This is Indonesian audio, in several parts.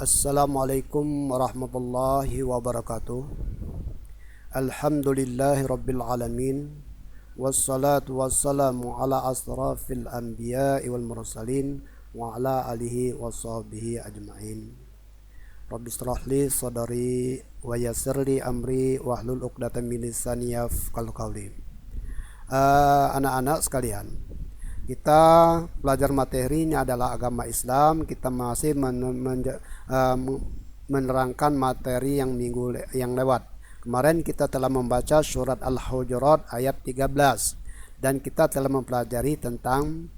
Assalamualaikum warahmatullahi wabarakatuh. Alhamdulillahi rabbil alamin. Wassalatu wassalamu ala asrafil anbiya'i wal mursalin wa ala alihi wa sahbihi ajma'in. Rabbi israh li sadri wa yassir li amri wahlul 'uqdatam min lisani yafqahu qawli. Anak-anak sekalian, kita belajar materinya adalah agama Islam. Kita masih menerangkan materi yang minggu yang lewat. Kemarin kita telah membaca surat Al-Hujurat ayat 13 dan kita telah mempelajari tentang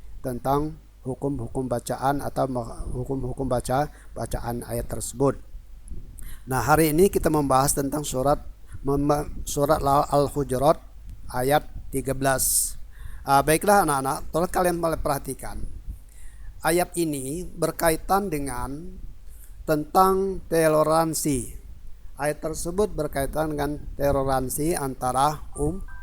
hukum-hukum bacaan atau hukum-hukum bacaan ayat tersebut. Nah, hari ini kita membahas tentang surat Al-Hujurat ayat 13. Baiklah anak-anak, tolong kalian mulai perhatikan. Ayat ini berkaitan dengan tentang toleransi. Ayat tersebut berkaitan dengan toleransi antara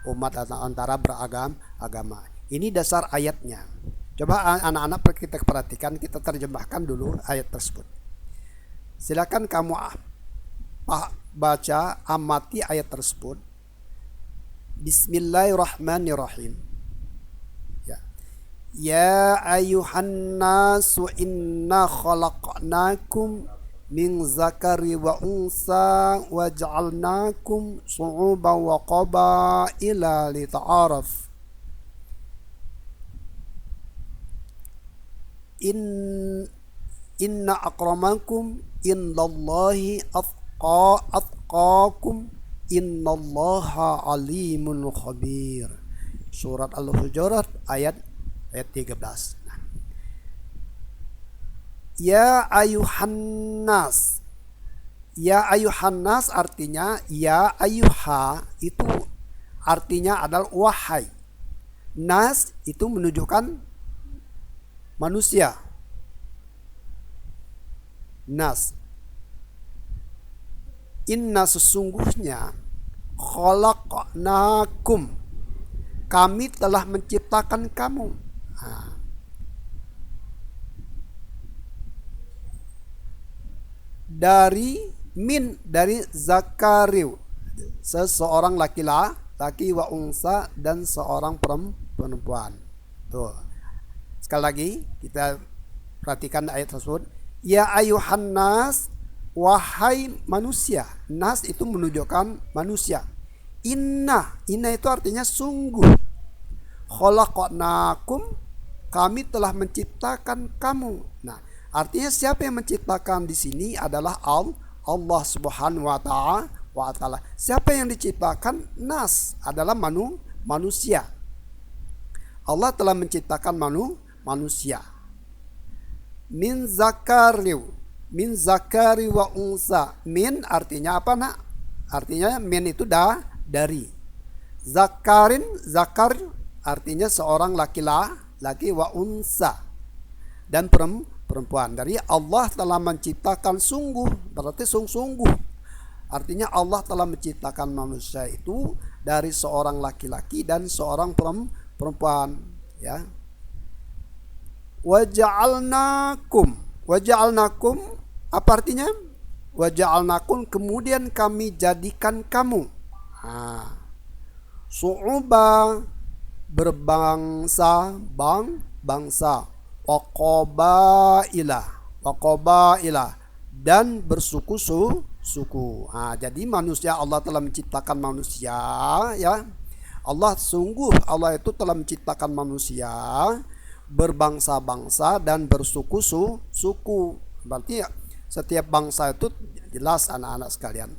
umat atau antara beragama. Ini dasar ayatnya. Coba anak-anak kita perhatikan, kita terjemahkan dulu ayat tersebut. Silakan kamu baca, amati ayat tersebut. Bismillahirrahmanirrahim. Ya ayuhan nasu inna khalaqnakum min zakari wa unsa wa ja'alnakum syu'uban wa qabaila lita'araf. Inna akramakum indallahi atqakum innallaha alimun khabir. Surat Al-Hujurat ayat 13. Ya ayuhan nas. Ya ayuhan nas artinya ya ayuha itu artinya adalah wahai. Nas itu menunjukkan manusia. Nas. Inna sesungguhnya khalaqnakum, kami telah menciptakan kamu. Dari zakariu, seseorang laki-laki, wa unsa, dan seorang perempuan. Tuh. Sekali lagi kita perhatikan ayat tersebut. Ya ayuhan nas, wahai manusia. Nas itu menunjukkan manusia. Inna itu artinya sungguh. Khalaqnakum, kami telah menciptakan kamu. Nah, artinya siapa yang menciptakan di sini adalah Allah Subhanahu wa taala. Siapa yang diciptakan? Nas adalah manusia. Allah telah menciptakan manusia. Min zakari wa unsa. Min artinya apa, Nak? Artinya min itu dari. Zakar artinya seorang laki-laki, wa unsa, dan perempuan. Dari Allah telah menciptakan sungguh, berarti sungguh. Artinya Allah telah menciptakan manusia itu dari seorang laki-laki dan seorang perempuan, ya. Waja'alnakum apa artinya? Waja'alnakum, kemudian kami jadikan kamu. Su'uba, berbangsa, Waqabaila, dan bersuku-suku. Jadi manusia, Allah telah menciptakan manusia, ya. Allah itu telah menciptakan manusia berbangsa-bangsa dan bersuku-suku. Berarti setiap bangsa itu jelas anak-anak sekalian.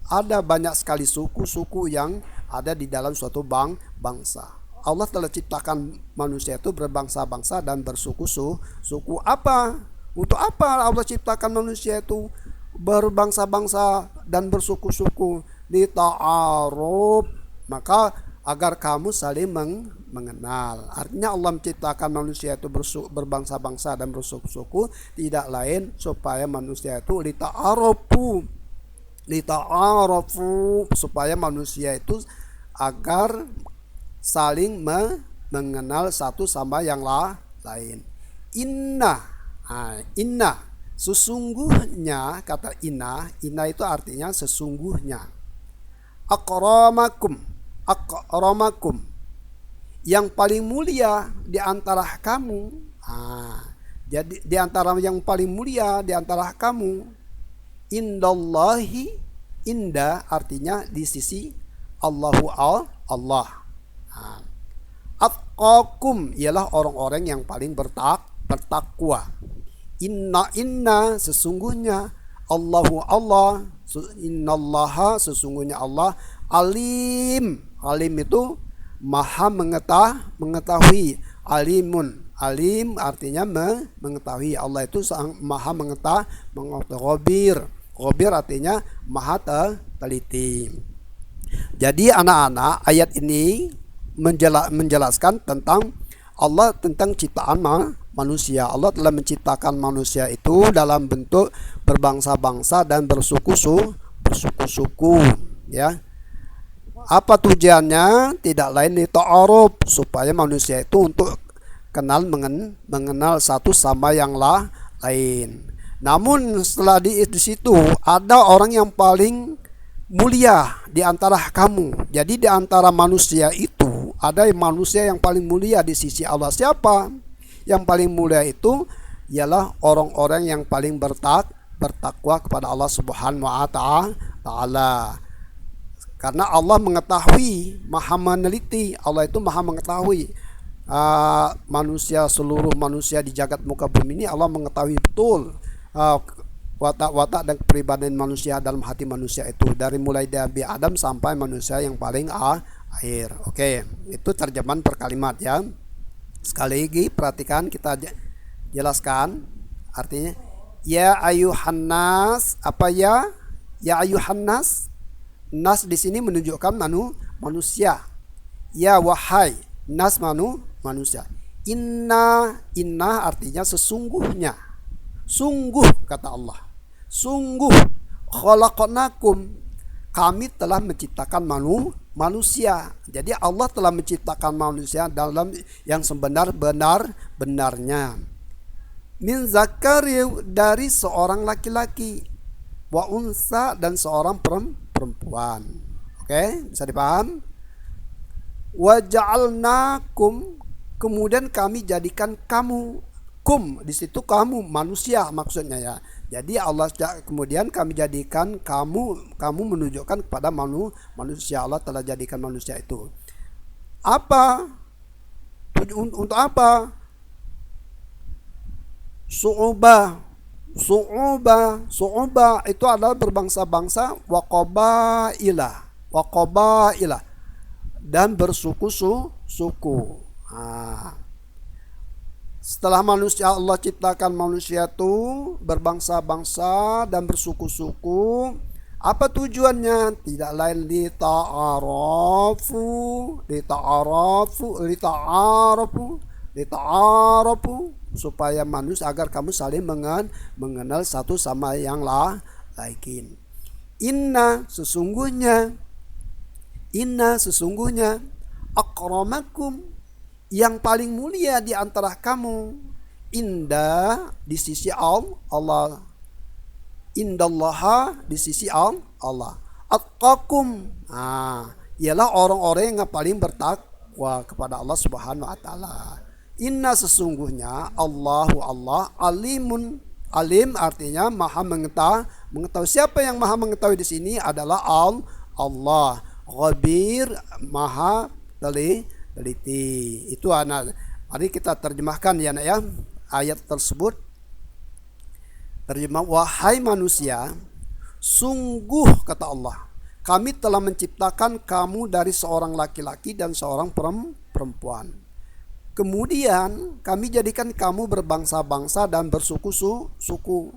Ada banyak sekali suku-suku yang ada di dalam suatu bangsa. Allah telah ciptakan manusia itu berbangsa-bangsa dan bersuku-suku. Apa? Untuk apa Allah ciptakan manusia itu berbangsa-bangsa dan bersuku-suku? Lita'aruf, maka agar kamu saling mengenal. Artinya Allah menciptakan manusia itu berbangsa-bangsa dan bersuku-suku tidak lain supaya manusia itu lita'arafu, supaya manusia itu agar saling mengenal satu sama yang lain. Inna Sesungguhnya, kata inna itu artinya sesungguhnya. Akramakum, akramakum, yang paling mulia di antara kamu. Jadi di antara yang paling mulia di antara kamu, indallahi, inda artinya di sisi Allahu Allah. Atqakum ialah orang-orang yang paling bertakwa. Inna sesungguhnya, Allahu Allah, innallaha sesungguhnya Allah, alim itu maha mengetahui, alim artinya mengetahui. Allah itu maha mengetahui. Khabir artinya maha teliti. Jadi anak-anak, ayat ini menjelaskan tentang Allah, tentang ciptaan manusia. Allah telah menciptakan manusia itu dalam bentuk berbangsa-bangsa dan bersuku-suku, ya. Apa tujuannya? Tidak lain ta'aruf, supaya manusia itu untuk mengenal satu sama yang lain. Namun setelah di situ ada orang yang paling mulia di antara kamu. Jadi di antara manusia itu ada manusia yang paling mulia di sisi Allah. Siapa? Yang paling mulia itu ialah orang-orang yang paling bertakwa kepada Allah Subhanahu wa taala. Karena Allah mengetahui, maha meneliti. Allah itu maha mengetahui manusia, seluruh manusia di jagat muka bumi ini. Allah mengetahui betul watak-watak dan kepribadian manusia dalam hati manusia itu, dari mulai dari Adam sampai manusia yang paling akhir. Oke, itu terjemahan per kalimat ya. Sekali lagi perhatikan, kita jelaskan artinya. Ya ayuhan nas, apa ya? Ya ayuhan nas. Nas di sini menunjukkan manusia. Ya wahai nas, manusia. Inna artinya sesungguhnya. Sungguh, kata Allah. Sungguh, khalaqnakum, kami telah menciptakan manusia. Jadi Allah telah menciptakan manusia dalam yang sebenar-benarnya. Min zakari, dari seorang laki-laki, wa unsa, dan seorang perempuan. Oke, bisa dipaham? Wa ja'alnakum, kemudian kami jadikan kamu. Kum di situ kamu, manusia maksudnya ya. Jadi Allah kemudian kami jadikan kamu menunjukkan kepada manusia. Allah telah jadikan manusia itu. Apa? Untuk apa? Su'ubah itu adalah berbangsa-bangsa, wa qabailah, dan bersuku-suku. Setelah manusia, Allah ciptakan manusia itu berbangsa-bangsa dan bersuku-suku. Apa tujuannya? Tidak lain lita'arafu, supaya manusia, agar kamu saling mengenal satu sama yang lain. Inna sesungguhnya akramakum, yang paling mulia di antara kamu, indah di sisi Allah, indallaha di sisi Allah, atqakum ialah orang-orang yang paling bertakwa kepada Allah Subhanahu wa taala. Inna sesungguhnya Allah alimun, alim artinya maha mengetahui. Siapa yang maha mengetahui di sini adalah Allah. Khabir, maha teliti. Itu anak. Mari kita terjemahkan ya anak ya ayat tersebut. Terjemah, wahai manusia, sungguh, kata Allah, kami telah menciptakan kamu dari seorang laki-laki dan seorang perempuan. Kemudian kami jadikan kamu berbangsa-bangsa dan bersuku-suku.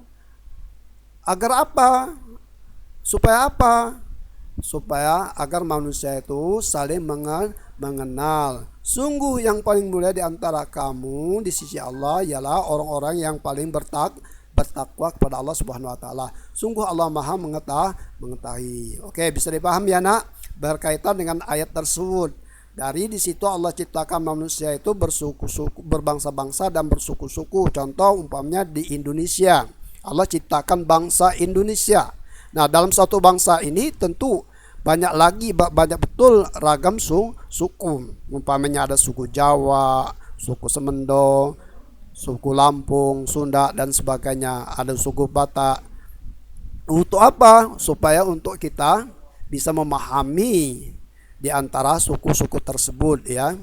Agar apa? Supaya apa? Supaya agar manusia itu saling mengenal. Sungguh yang paling mulia di antara kamu di sisi Allah ialah orang-orang yang paling bertakwa kepada Allah Subhanahu wa taala. Sungguh Allah Maha mengetahui. Oke, bisa dipahami ya nak, berkaitan dengan ayat tersebut. Dari di situ Allah ciptakan manusia itu bersuku-suku, berbangsa-bangsa dan bersuku-suku. Contoh umpamanya di Indonesia. Allah ciptakan bangsa Indonesia. Nah, dalam suatu bangsa ini tentu banyak betul ragam suku. Umpamanya ada suku Jawa, suku Semendo, suku Lampung, Sunda dan sebagainya. Ada suku Batak. Untuk apa? Supaya untuk kita bisa memahami di antara suku-suku tersebut ya.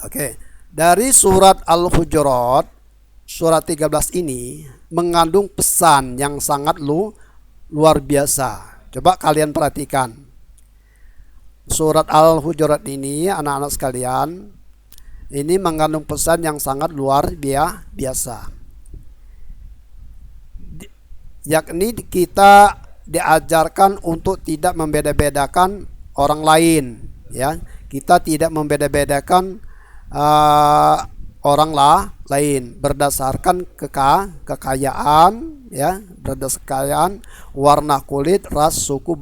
Oke. Dari surat Al-Hujurat surat 13 ini mengandung pesan yang sangat luar biasa. Coba kalian perhatikan. Surat Al-Hujurat ini anak-anak sekalian, ini mengandung pesan yang sangat luar biasa. Yakni kita diajarkan untuk tidak membeda-bedakan orang lain ya. Kita tidak membeda-bedakan orang lain berdasarkan kekayaan ya, berdasarkan warna kulit, ras, suku,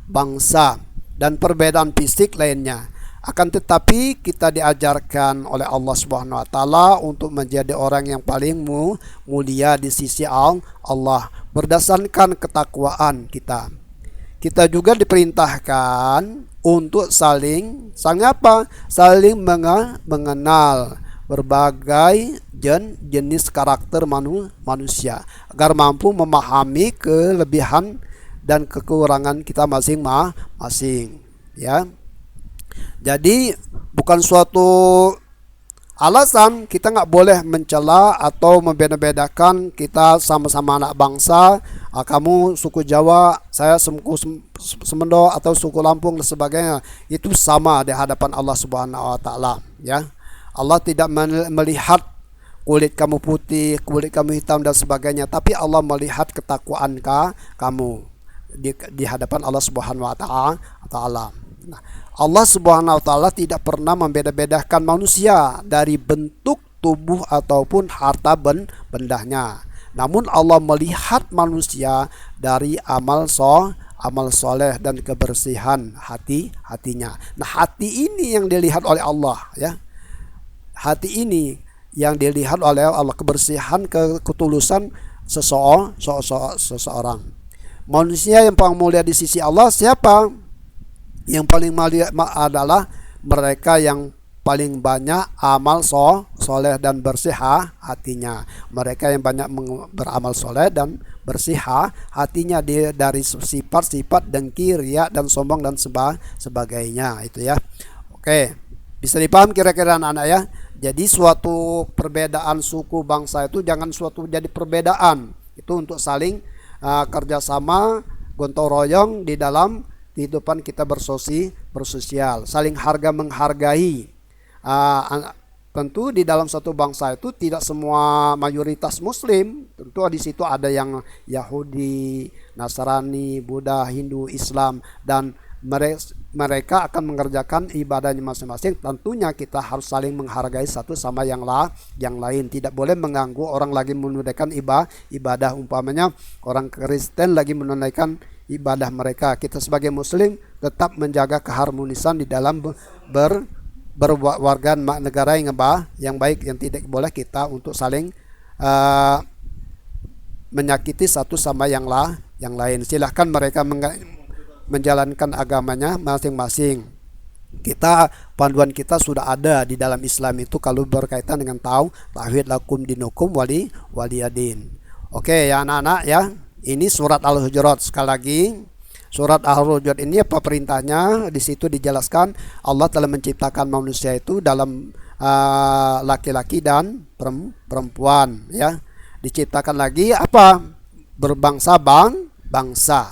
bangsa dan perbedaan fisik lainnya. Akan tetapi kita diajarkan oleh Allah Subhanahu wa taala untuk menjadi orang yang paling mulia di sisi Allah berdasarkan ketakwaan kita. Kita juga diperintahkan untuk saling mengenal berbagai jenis karakter manusia agar mampu memahami kelebihan dan kekurangan kita masing-masing ya. Jadi bukan suatu alasan kita nggak boleh mencela atau membeda-bedakan kita sama-sama anak bangsa. Kamu suku Jawa, saya suku Semendo atau suku Lampung dan sebagainya. Itu sama di hadapan Allah Subhanahu wa taala ya. Allah tidak melihat kulit kamu putih, kulit kamu hitam dan sebagainya, tapi Allah melihat ketakwaan kamu di hadapan Allah Subhanahu wa taala. Nah, Allah Subhanahu wa taala tidak pernah membeda-bedakan manusia dari bentuk tubuh ataupun harta bendanya. Namun Allah melihat manusia dari amal soleh dan kebersihan hatinya. Nah, hati ini yang dilihat oleh Allah ya. Hati ini yang dilihat oleh Allah, kebersihan, ketulusan seseorang. Manusia yang paling mulia di sisi Allah siapa? Yang paling mulia adalah mereka yang paling banyak amal soleh dan bersih hatinya. Mereka yang banyak beramal soleh dan bersih hatinya dari sifat-sifat dengki, riya dan sombong dan sebagainya itu ya. Oke, bisa dipaham kira-kira anak-anak ya. Jadi suatu perbedaan suku bangsa itu jangan suatu jadi perbedaan. Itu untuk saling kerjasama, gotong royong di dalam kehidupan kita bersosial, saling harga menghargai. Tentu di dalam satu bangsa itu tidak semua mayoritas Muslim. Tentu di situ ada yang Yahudi, Nasrani, Buddha, Hindu, Islam dan mereka akan mengerjakan ibadahnya masing-masing. Tentunya kita harus saling menghargai satu sama yang lain. Tidak boleh mengganggu orang lagi menunaikan ibadah. Umpamanya orang Kristen lagi menunaikan ibadah mereka. Kita sebagai Muslim tetap menjaga keharmonisan di dalam berwarga negara yang baik, yang tidak boleh kita untuk saling menyakiti satu sama yang lain. Silahkan mereka menjalankan agamanya masing-masing. Panduan kita sudah ada di dalam Islam itu kalau berkaitan dengan tauhid, lakum dinukum waliyadin. Oke ya anak-anak ya. Ini surat Al-Hujurat. Sekali lagi, surat Al-Hujurat ini apa perintahnya? Di situ dijelaskan Allah telah menciptakan manusia itu dalam laki-laki dan perempuan ya. Diciptakan lagi apa? Bangsa.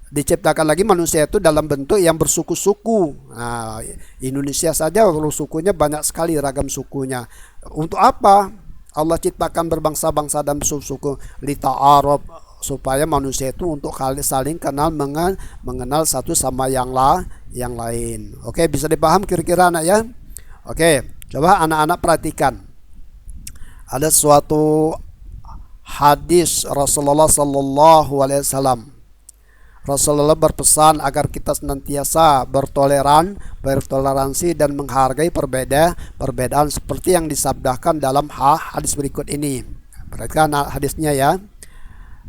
Diciptakan lagi manusia itu dalam bentuk yang bersuku-suku. Nah, Indonesia saja sukunya banyak sekali, ragam sukunya. Untuk apa? Allah ciptakan berbangsa-bangsa dan suku-suku lita'arab, supaya manusia itu untuk saling kenal mengenal satu sama yang lain. Oke, bisa dipaham kira-kira anak ya? Oke, coba anak-anak perhatikan. Ada suatu hadis Rasulullah sallallahu alaihi wasallam. Rasulullah berpesan agar kita senantiasa bertoleransi dan menghargai perbedaan seperti yang disabdakan dalam hadis berikut ini. Perhatikan hadisnya ya.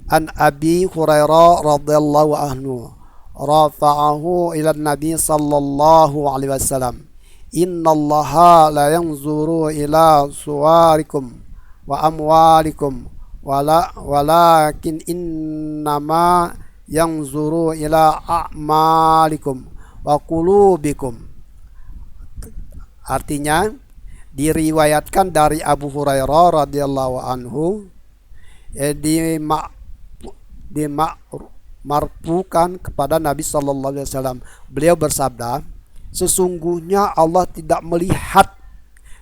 An Abi Hurairah radhiyallahu anhu rafa'ahu ila Nabi sallallahu alaihi wasallam. Innallaha la yanzuru ila suwarikum wa amwalikum walakin innama yanzuru ila a'malikum wa qulubikum. Artinya diriwayatkan dari Abu Hurairah radhiyallahu anhu, dimarfukan kepada Nabi sallallahu alaihi wasallam. Beliau bersabda, sesungguhnya Allah tidak melihat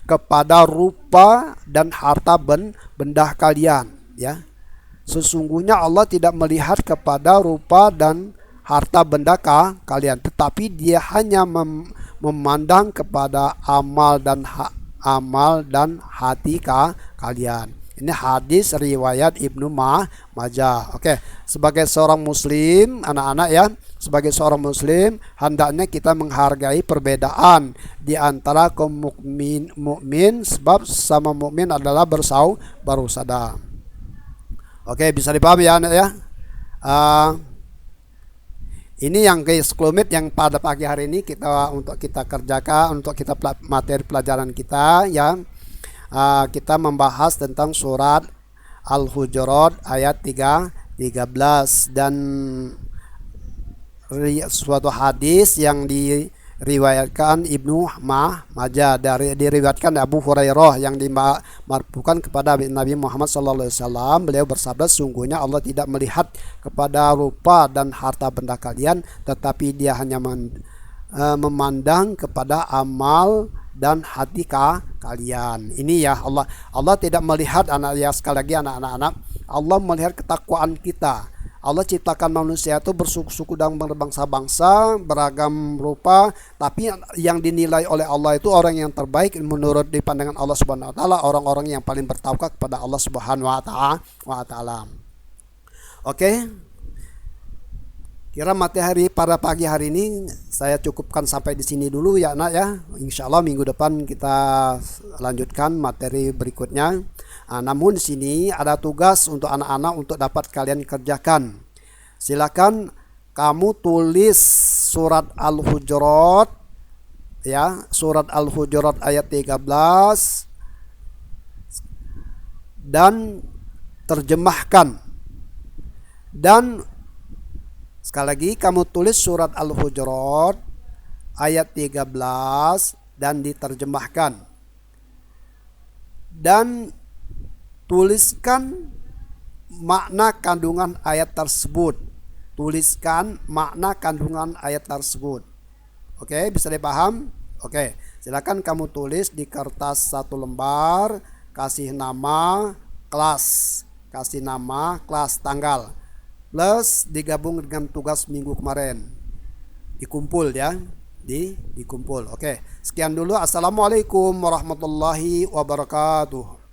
kepada rupa dan harta benda kalian, ya. Sesungguhnya Allah tidak melihat kepada rupa dan harta benda kalian, tetapi Dia hanya memandang kepada amal dan hati kalian. Ini hadis riwayat Ibnu Majah. Oke, sebagai seorang muslim, anak-anak ya, sebagai seorang muslim hendaknya kita menghargai perbedaan di antara kaum mukmin, sebab sama mukmin adalah bersaudara. Oke, bisa dipahami ya anak ya. Ini yang guys sekelumit yang pada pagi hari ini untuk kita kerjakan, untuk kita materi pelajaran kita ya. Kita membahas tentang surat Al-Hujurat ayat 13 dan suatu hadis yang diriwayatkan Ibnu Majah, diriwayatkan Abu Hurairah yang dimarfukan kepada Nabi Muhammad SAW. Beliau bersabda, sungguhnya Allah tidak melihat kepada rupa dan harta benda kalian, tetapi Dia hanya memandang kepada amal dan hati kalian. Ini ya, Allah tidak melihat sekali lagi anak-anak, Allah melihat ketakwaan kita. Allah ciptakan manusia itu bersuku-suku dan berbangsa-bangsa, beragam rupa, tapi yang dinilai oleh Allah itu orang yang terbaik menurut di pandangan Allah Subhanahu wa taala, orang-orang yang paling bertawakal kepada Allah Subhanahu wa taala. Oke. Kira materi pada pagi hari ini saya cukupkan sampai di sini dulu ya anak ya. Insya Allah minggu depan kita lanjutkan materi berikutnya. Namun di sini ada tugas untuk anak-anak untuk dapat kalian kerjakan. Silakan kamu tulis surat Al-Hujurat ya, surat Al-Hujurat ayat 13 dan terjemahkan. Dan sekali lagi kamu tulis surat Al-Hujurat ayat 13 dan diterjemahkan. Dan tuliskan makna kandungan ayat tersebut. Tuliskan makna kandungan ayat tersebut. Oke, bisa dipaham? Oke, silakan kamu tulis di kertas 1 lembar, kasih nama kelas, tanggal, plus digabung dengan tugas minggu kemarin. Dikumpul ya, dikumpul. Oke, sekian dulu. Assalamualaikum warahmatullahi wabarakatuh.